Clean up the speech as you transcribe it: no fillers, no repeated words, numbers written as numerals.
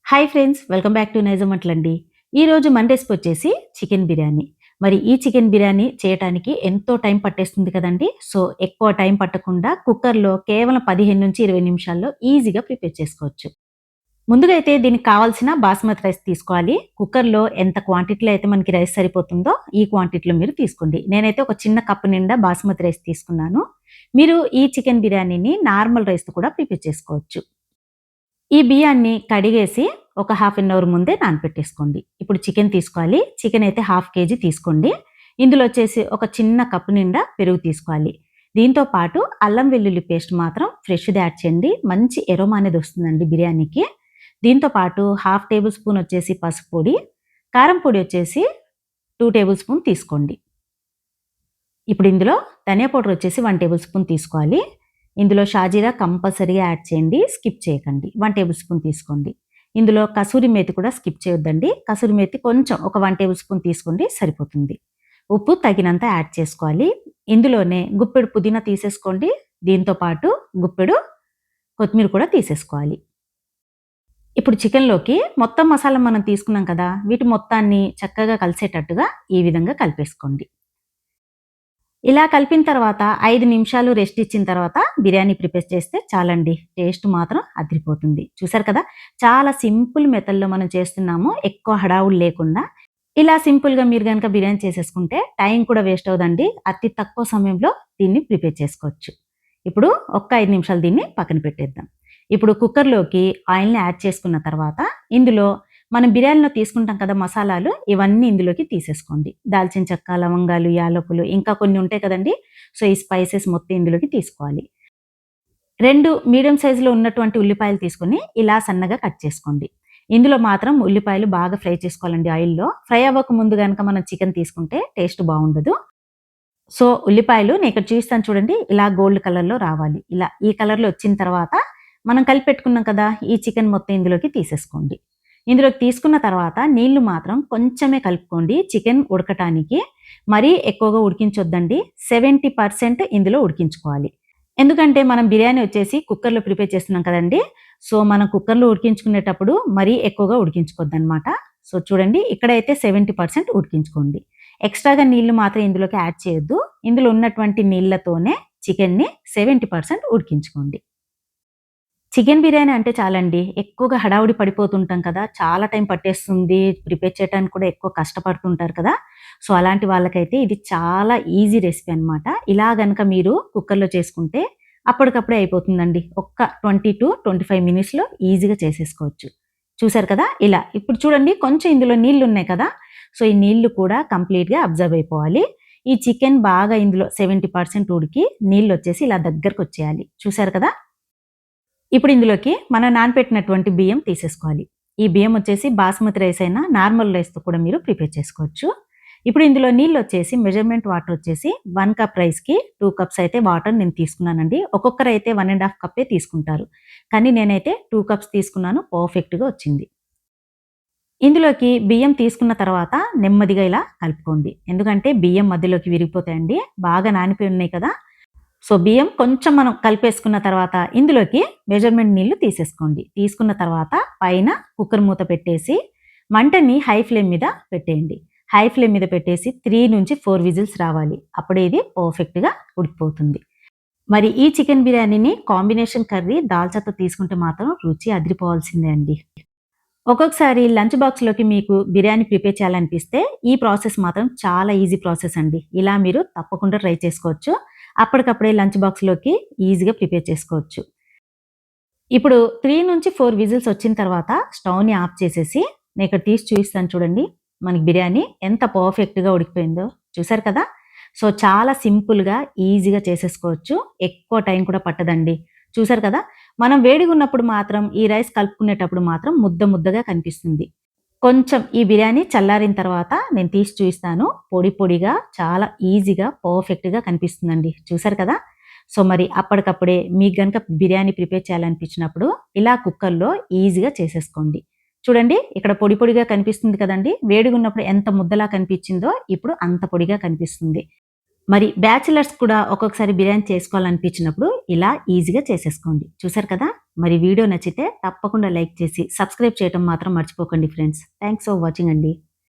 Hi friends, welcome back to Nizam వంటలండి. ఈరోజు మన రెసిపీ వచ్చేసి చికెన్ బిర్యానీ. మరి ఈ చికెన్ బిర్యానీ చేయటానికి ఎంతో టైం పట్టేస్తుంది కదండీ! సో, ఎక్కువ టైం పట్టకుండా కుక్కర్‌లో కేవలం 15-20 నిమిషాల్లో ఈజీగా ప్రిపేర్ చేసుకోవచ్చు. ముందుగా అయితే దీనికి కావాల్సిన బాస్మతి రైస్ తీసుకోవాలి. కుక్కర్‌లో ఎంత క్వాంటిటీలో అయితే మనకి రైస్ సరిపోతుందో ఈ క్వాంటిటీలో మీరు తీసుకోండి. నేనైతే ఒక చిన్న కప్పు నిండా బాస్మతి రైస్ తీసుకున్నాను. మీరు ఈ చికెన్ బిర్యానీని నార్మల్ రైస్‌తో కూడా ప్రిపేర్ చేసుకోవచ్చు. ఈ బియ్యాన్ని కడిగేసి ఒక హాఫ్ అన్ అవర్ ముందే నానపెట్టేసుకోండి. ఇప్పుడు చికెన్ తీసుకోవాలి. చికెన్ అయితే హాఫ్ కేజీ తీసుకోండి. ఇందులో వచ్చేసి ఒక చిన్న కప్పు నిండా పెరుగు తీసుకోవాలి. దీంతో పాటు అల్లం వెల్లుల్లి పేస్ట్ మాత్రం ఫ్రెష్‌ది యాడ్ చేయండి. మంచి ఎరోమా అనేది వస్తుందండి బిర్యానీకి. దీంతో పాటు హాఫ్ టేబుల్ స్పూన్ వచ్చేసి పసుపు పొడి, కారం పొడి వచ్చేసి 2 టేబుల్ స్పూన్ తీసుకోండి. ఇప్పుడు ఇందులో ధనియా పౌడర్ వచ్చేసి 1 టేబుల్ స్పూన్ తీసుకోవాలి. ఇందులో షాజీరా కంపల్సరీగా యాడ్ చేయండి. స్కిప్ చేయకండి. 1 టేబుల్ స్పూన్ తీసుకోండి. ఇందులో కసూరి మేతి కూడా స్కిప్ చేయొద్దండి. కసూరి మేతి కొంచెం ఒక 1 టేబుల్ స్పూన్ తీసుకోండి సరిపోతుంది. ఉప్పు తగినంత యాడ్ చేసుకోవాలి. ఇందులోనే గుప్పెడు పుదీనా తీసేసుకోండి. దీంతో పాటు గుప్పెడు కొత్తిమీర కూడా తీసేసుకోవాలి. ఇప్పుడు చికెన్‌లోకి మొత్తం మసాలా మనం తీసుకున్నాం కదా! వీటి మొత్తాన్ని చక్కగా కలిసేటట్టుగా ఈ విధంగా కలిపేసుకోండి. ఇలా కలిపిన తర్వాత 5 నిమిషాలు రెస్ట్ ఇచ్చిన తర్వాత బిర్యానీ ప్రిపేర్ చేస్తే చాలండి. టేస్ట్ మాత్రం అదిరిపోతుంది. చూసారు కదా! చాలా సింపుల్ మెథడ్‌లో మనం చేస్తున్నాము. ఎక్కువ హడావుడి లేకుండా. ఇలా సింపుల్‌గా మీరు గనక బిర్యానీ చేసేసుకుంటే టైం కూడా వేస్ట్ అవ్వదండి. అతి తక్కువ సమయంలో దీన్ని ప్రిపేర్ చేసుకోవచ్చు. ఇప్పుడు ఒక్క 5 నిమిషాలు దీన్ని పక్కన పెట్టేద్దాం. ఇప్పుడు కుక్కర్‌లోకి ఆయిల్‌ని యాడ్ చేసుకున్న తర్వాత ఇందులో మనం బిర్యానీలో తీసుకుంటాం కదా మసాలాలు, ఇవన్నీ ఇందులోకి తీసేసుకోండి. దాల్చిన చెక్క, లవంగాలు, యాలకులు ఇంకా కొన్ని ఉంటాయి కదండీ! సో, ఈ స్పైసెస్ మొత్తం ఇందులోకి తీసుకోవాలి. 2 మీడియం సైజులో ఉన్నటువంటి ఉల్లిపాయలు తీసుకొని ఇలా సన్నగా కట్ చేసుకోండి. ఇందులో మాత్రం ఉల్లిపాయలు బాగా ఫ్రై చేసుకోవాలండి ఆయిల్‌లో. ఫ్రై అవ్వక ముందు గనక మనం చికెన్ తీసుకుంటే టేస్ట్ బావుండదు. సో, ఉల్లిపాయలు నేనిక్కడ చూపిస్తాను చూడండి. ఇలా గోల్డ్ కలర్‌లో రావాలి. ఇలా ఈ కలర్‌లో వచ్చిన తర్వాత మనం కలిపెట్టుకున్నాం కదా! ఈ చికెన్ మొత్తం ఇందులోకి తీసేసుకోండి. ఇందులోకి తీసుకున్న తర్వాత నీళ్లు మాత్రం కొంచెమే కలుపుకోండి. చికెన్ ఉడకటానికి మరీ ఎక్కువగా ఉడికించొద్దండి. 70% ఇందులో ఉడికించుకోవాలి. ఎందుకంటే మనం బిర్యానీ వచ్చేసి కుక్కర్‌లో ప్రిపేర్ చేస్తున్నాం కదండీ! సో, మనం కుక్కర్‌లో ఉడికించుకునేటప్పుడు మరీ ఎక్కువగా ఉడికించుకోవద్దనమాట. సో, చూడండి ఇక్కడైతే 70% ఉడికించుకోండి. ఎక్స్‌ట్రాగా నీళ్లు మాత్రం ఇందులోకి యాడ్ చేయొద్దు. ఇందులో ఉన్నటువంటి నీళ్లతోనే చికెన్‌ని 70% ఉడికించుకోండి. చికెన్ బిర్యానీ అంటే చాలండి. ఎక్కువగా హడావుడి పడిపోతుంటాం కదా! చాలా టైం పట్టేస్తుంది. ప్రిపేర్ చేయడానికి కూడా ఎక్కువ కష్టపడుతుంటారు కదా! సో, అలాంటి వాళ్ళకైతే ఇది చాలా ఈజీ రెసిపీ అనమాట. ఇలా గనక మీరు కుక్కర్‌లో చేసుకుంటే అప్పటికప్పుడే అయిపోతుందండి. ఒక్క 20-25 మినిట్స్‌లో ఈజీగా చేసేసుకోవచ్చు. చూసారు కదా! ఇలా. ఇప్పుడు చూడండి కొంచెం ఇందులో నీళ్లున్నాయి కదా! సో, ఈ నీళ్లు కూడా కంప్లీట్‌గా అబ్జర్వ్ అయిపోవాలి. ఈ చికెన్ బాగా ఇందులో 70% ఉడికి నీళ్లొచ్చేసి ఇలా దగ్గరకొచ్చేయాలి. చూసారు కదా! ఇప్పుడు ఇందులోకి మనం నానపెట్టినటువంటి బియ్యం తీసేసుకోవాలి. ఈ బియ్యం వచ్చేసి బాస్మతి రైస్ అయినా, నార్మల్ రైస్‌తో కూడా మీరు ప్రిపేర్ చేసుకోవచ్చు. ఇప్పుడు ఇందులో నీళ్లొచ్చేసి మెజర్‌మెంట్ వాటర్ వచ్చేసి 1 కప్ రైస్‌కి 2 కప్స్ అయితే వాటర్ నేను తీసుకున్నానండి. ఒక్కొక్కరైతే 1 ½ కప్పే తీసుకుంటారు. కానీ నేనైతే 2 కప్స్ తీసుకున్నాను. పర్ఫెక్ట్‌గా వచ్చింది. ఇందులోకి బియ్యం తీసుకున్న తర్వాత నెమ్మదిగా ఇలా కలుపుకోండి. ఎందుకంటే బియ్యం మధ్యలోకి విరిగిపోతాయండి. బాగా నానిపోయి ఉన్నాయి కదా! సో, బియ్యం కొంచెం మనం కలిపేసుకున్న తర్వాత ఇందులోకి మెజర్‌మెంట్ నీళ్లు తీసేసుకోండి. తీసుకున్న తర్వాత పైన కుక్కర్ మూత పెట్టేసి మంటని హై ఫ్లేమ్ మీద పెట్టేయండి. హై ఫ్లేమ్ మీద పెట్టేసి 3-4 విజిల్స్ రావాలి. అప్పుడే ఇది పర్ఫెక్ట్‌గా ఉడికిపోతుంది. మరి ఈ చికెన్ బిర్యానీని కాంబినేషన్ కర్రీ దాల్చాతో తీసుకుంటే మాత్రం రుచి అదిరిపోవాల్సిందే అండి. ఒక్కొక్కసారి లంచ్ బాక్స్‌లోకి మీకు బిర్యానీ ప్రిపేర్ చేయాలనిపిస్తే, ఈ ప్రాసెస్ మాత్రం చాలా ఈజీ ప్రాసెస్ అండి. ఇలా మీరు తప్పకుండా ట్రై చేసుకోవచ్చు. అప్పటికప్పుడే లంచ్ బాక్స్‌లోకి ఈజీగా ప్రిపేర్ చేసుకోవచ్చు. ఇప్పుడు 3-4 విజిల్స్ వచ్చిన తర్వాత స్టవ్‌ని ఆఫ్ చేసేసి, నేనిక్కడ తీసి చూపిస్తాను చూడండి. మనకి బిర్యానీ ఎంత పర్ఫెక్ట్‌గా ఉడికిపోయిందో. చూసారు కదా! సో, చాలా సింపుల్‌గా, ఈజీగా చేసేసుకోవచ్చు. ఎక్కువ టైం కూడా పట్టదండి. చూసారు కదా! మనం వేడిగున్నప్పుడు మాత్రం ఈ రైస్ కలుపుకునేటప్పుడు మాత్రం ముద్ద ముద్దగా కనిపిస్తుంది. కొంచెం ఈ బిర్యానీ చల్లారిన తర్వాత నేను తీసి చూయిస్తాను. పొడి పొడిగా చాలా ఈజీగా, పర్ఫెక్ట్‌గా కనిపిస్తుందండి. చూసారు కదా! సో, మరి అప్పటికప్పుడే మీకు గనక బిర్యానీ ప్రిపేర్ చేయాలనిపించినప్పుడు ఇలా కుక్కర్‌లో ఈజీగా చేసేసుకోండి. చూడండి ఇక్కడ పొడి పొడిగా కనిపిస్తుంది కదండీ! వేడిగున్నప్పుడు ఎంత ముద్దలా కనిపించిందో ఇప్పుడు అంత పొడిగా కనిపిస్తుంది. మరి బ్యాచిలర్స్ కూడా ఒక్కొక్కసారి బిర్యానీ చేసుకోవాలనిపించినప్పుడు ఇలా ఈజీగా చేసేసుకోండి. చూసారు కదా! మరి వీడియో నచ్చితే తప్పకుండా లైక్ చేసి సబ్స్క్రైబ్ చేయటం మాత్రం మర్చిపోకండి ఫ్రెండ్స్. థ్యాంక్స్ ఫర్ వాచింగ్ అండి.